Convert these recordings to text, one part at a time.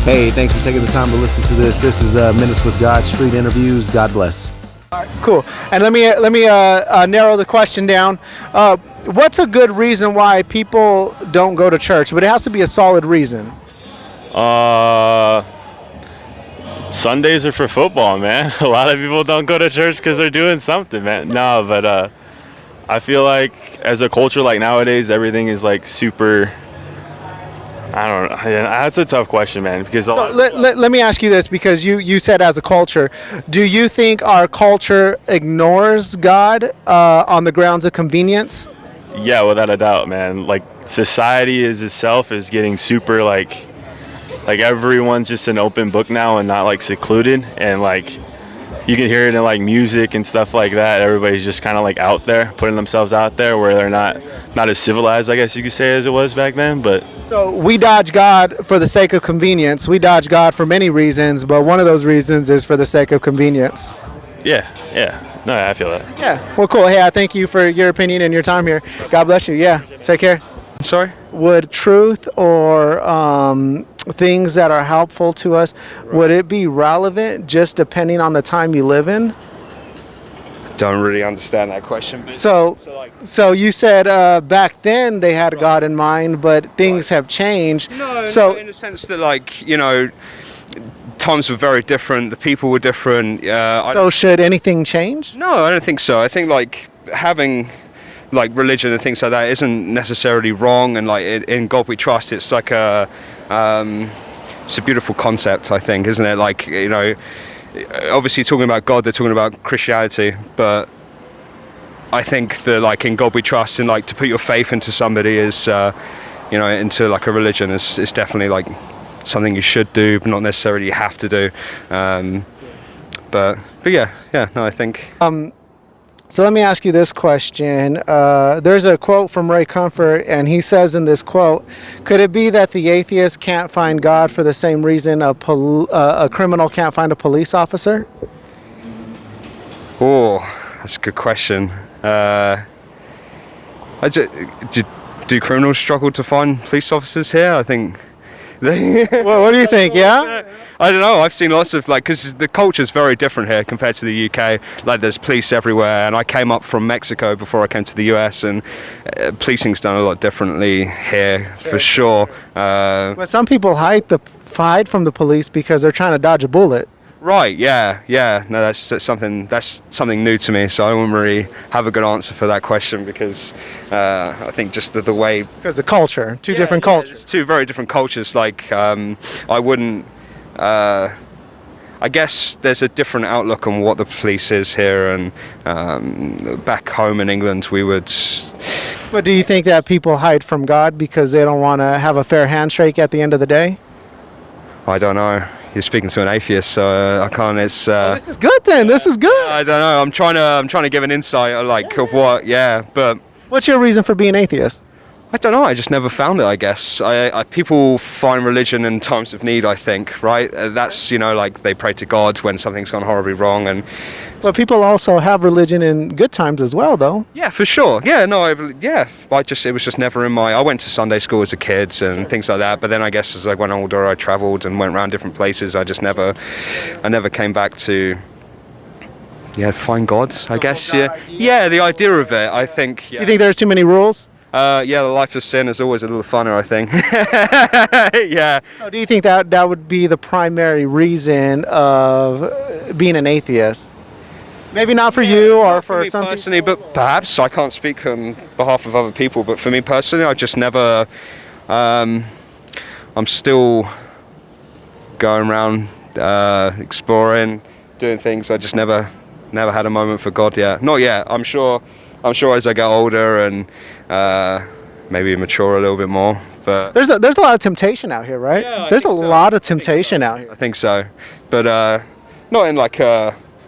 Hey, thanks for taking the time to listen to this. This is Minutes with God, Street Interviews. God bless. Cool. And let me narrow the question down. What's a good reason why people don't go to church? But it has to be a solid reason. Sundays are for football, man. A lot of people don't go to church because they're doing something, man. No, but I feel like as a culture, like nowadays, everything is like super. I don't know. That's a tough question, man. Because Let me ask you this, because you said as a culture, do you think our culture ignores God on the grounds of convenience? yeah, without a doubt, man. Like society is itself is getting super like everyone's just an open book now and not like secluded, and like you can hear it in like music and stuff like that. Everybody's just kind of like out there, putting themselves out there, where they're not as civilized, I guess you could say, as it was back then. But So we dodge God for the sake of convenience. We dodge God for many reasons, but one of those reasons is for the sake of convenience. yeah, no, I feel that. Yeah. Well, cool. Hey, I thank you for your opinion and your time here. God bless you. Yeah. Take care. Sorry? Would truth or things that are helpful to us, would it be relevant just depending on the time you live in? Don't really understand that question. So you said back then they had God in mind, but things have changed. No, so in the sense that, like, you know, times were very different, the people were different. so should anything change? No, I don't think so. I think, like, having like religion and things like that isn't necessarily wrong, and like in God we trust, it's like it's a beautiful concept, I think, isn't it? Like, you know, obviously talking about God, they're talking about Christianity, but I think that, like, in God we trust, and like to put your faith into somebody is you know, into like a religion is definitely like something you should do, but not necessarily you have to do. But yeah, no, I think. So let me ask you this question. There's a quote from Ray Comfort, and he says in this quote, could it be that the atheist can't find God for the same reason a criminal can't find a police officer? Oh, that's a good question. Do criminals struggle to find police officers here? I think. Well, what do you think? Yeah? I don't know. I've seen lots of, like, because the culture's very different here compared to the UK. Like, there's police everywhere, and I came up from Mexico before I came to the US, and policing's done a lot differently here, for sure. But some people hide from the police because they're trying to dodge a bullet. Right, yeah. No, that's something new to me, so I wouldn't really have a good answer for that question, because I think just the way... Because the culture, two different cultures. Two very different cultures. Like, I wouldn't... I guess there's a different outlook on what the police is here, and back home in England we would... But do you think that people hide from God because they don't want to have a fair handshake at the end of the day? I don't know. You're speaking to an atheist, so I can't. It's. This is good then. This is good. I don't know. I'm trying to give an insight, of what. Yeah, but. What's your reason for being atheist? I don't know. I just never found it, I guess. People find religion in times of need, I think, right? That's, you know, like they pray to God when something's gone horribly wrong. But people also have religion in good times as well, though. Yeah, for sure. Yeah, no, it was just never in my... I went to Sunday school as a kid and things like that, but then I guess as I went older, I travelled and went around different places. I never came back to... Yeah, find God, I guess. Yeah, the idea of it, I think... Yeah. You think there's too many rules? The life of sin is always a little funner, I think. Yeah. So do you think that would be the primary reason of being an atheist? Maybe not for you or for me some personally, people. but perhaps I can't speak on behalf of other people. But for me personally, I just never. I'm still going around, exploring, doing things. I just never had a moment for God yet. Not yet. I'm sure as I get older and maybe mature a little bit more. But There's a lot of temptation out here, right? Yeah, There's a lot of temptation out here. I think so. But not in like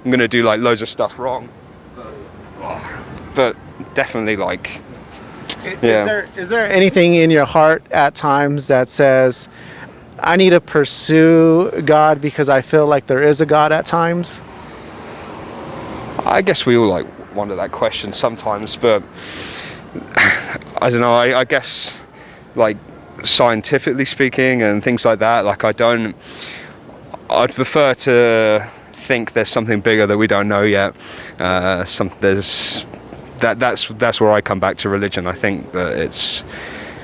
I'm gonna do like loads of stuff wrong. But definitely like. Yeah. Is there anything in your heart at times that says, I need to pursue God because I feel like there is a God at times? I guess we all like wonder that question sometimes, but I don't know. I guess like scientifically speaking and things like that. Like I'd prefer to think there's something bigger that we don't know yet. That's where I come back to religion. I think that it's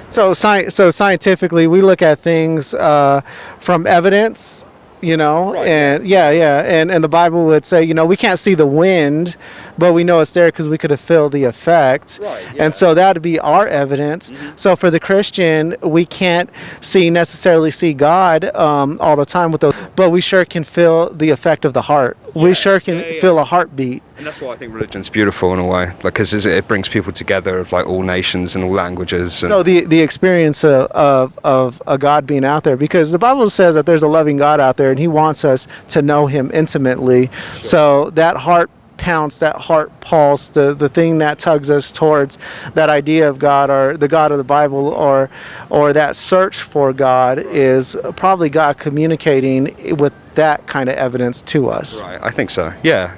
So scientifically, we look at things from evidence, and and the Bible would say, we can't see the wind, but we know it's there because we could have felt the effect. Right, yeah. And so that would be our evidence. So for the Christian, we can't necessarily see God all the time with those, but we sure can feel the effect of the heart. We sure can feel a heartbeat. And that's why I think religion's beautiful in a way, like, because it brings people together of like all nations and all languages. And So the experience of a God being out there, because the Bible says that there's a loving God out there and he wants us to know him intimately. So that heart pounce, that heart pulse, the thing that tugs us towards that idea of God, or the God of the Bible, or that search for God, is probably God communicating with that kind of evidence to us. Right, I think so. Yeah,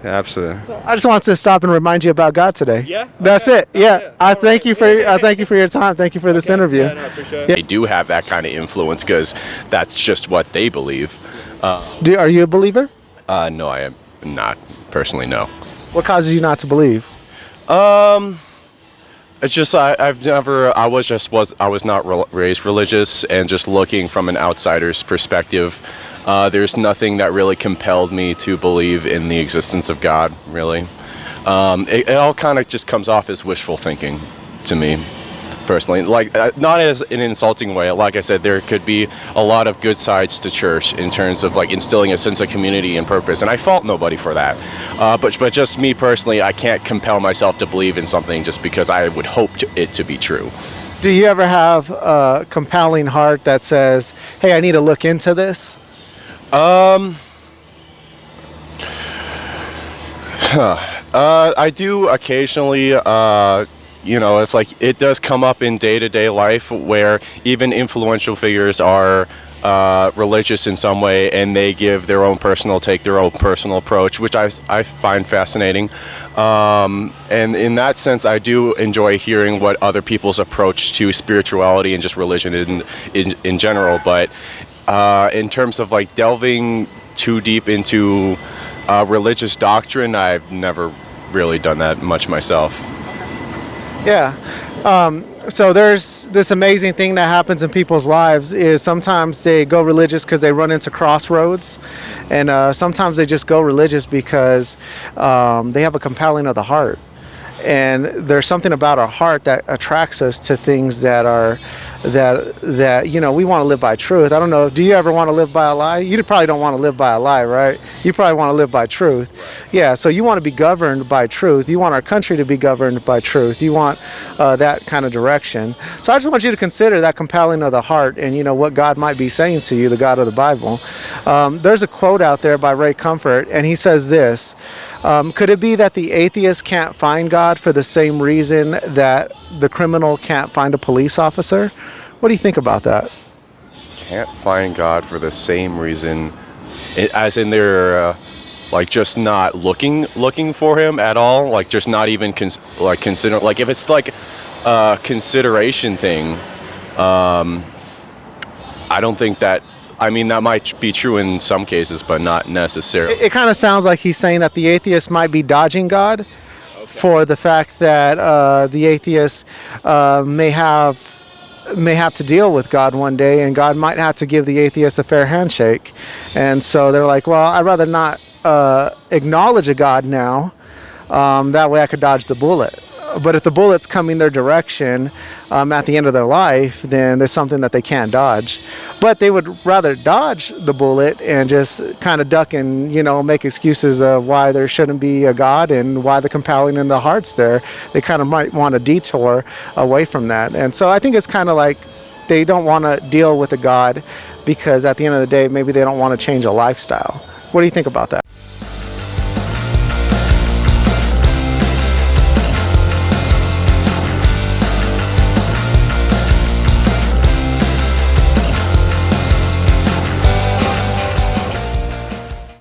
absolutely. I just want to stop and remind you about God today. Yeah? That's Okay. it. Yeah. That's it. I thank you for your time. Thank you for this interview. Yeah, no, I appreciate it. They do have that kind of influence because that's just what they believe. Are you a believer? No, I am not personally. No. What causes you not to believe? It's just I was not raised religious, and just looking from an outsider's perspective, there's nothing that really compelled me to believe in the existence of God. Really, it all kind of just comes off as wishful thinking to me, personally. Like, not as in an insulting way. Like I said, there could be a lot of good sides to church in terms of like instilling a sense of community and purpose, and I fault nobody for that. But just me personally, I can't compel myself to believe in something just because I would hope it to be true. Do you ever have a compelling heart that says, "Hey, I need to look into this"? I do occasionally. It's like it does come up in day-to-day life where even influential figures are religious in some way, and they give their own personal take, their own personal approach, which I find fascinating. And in that sense, I do enjoy hearing what other people's approach to spirituality and just religion in general. But in terms of like delving too deep into religious doctrine, I've never really done that much myself. Yeah. So there's this amazing thing that happens in people's lives is sometimes they go religious because they run into crossroads, and sometimes they just go religious because they have a compelling of the heart. And there's something about our heart that attracts us to things that we want to live by truth. I don't know, do you ever want to live by a lie? You probably don't want to live by a lie, right? You probably want to live by truth. Yeah, so you want to be governed by truth. You want our country to be governed by truth. You want that kind of direction. So I just want you to consider that compelling of the heart and what God might be saying to you, the God of the Bible. There's a quote out there by Ray Comfort, and he says this: could it be that the atheist can't find God for the same reason that the criminal can't find a police officer? What do you think about that? Can't find God for the same reason, as in they're like just not looking for him at all, like just not even consider, like if it's like a consideration thing. I don't think that. I mean, that might be true in some cases, but not necessarily. It kind of sounds like he's saying that the atheist might be dodging God for the fact that the atheist may have to deal with God one day, and God might have to give the atheist a fair handshake. And so they're like, well, I'd rather not acknowledge a God now. That way I could dodge the bullet. But if the bullet's coming their direction at the end of their life, then there's something that they can't dodge. But they would rather dodge the bullet and just kind of duck and, make excuses of why there shouldn't be a God and why the compelling in the heart's there. They kind of might want a detour away from that. And so I think it's kind of like they don't want to deal with a God because at the end of the day, maybe they don't want to change a lifestyle. What do you think about that?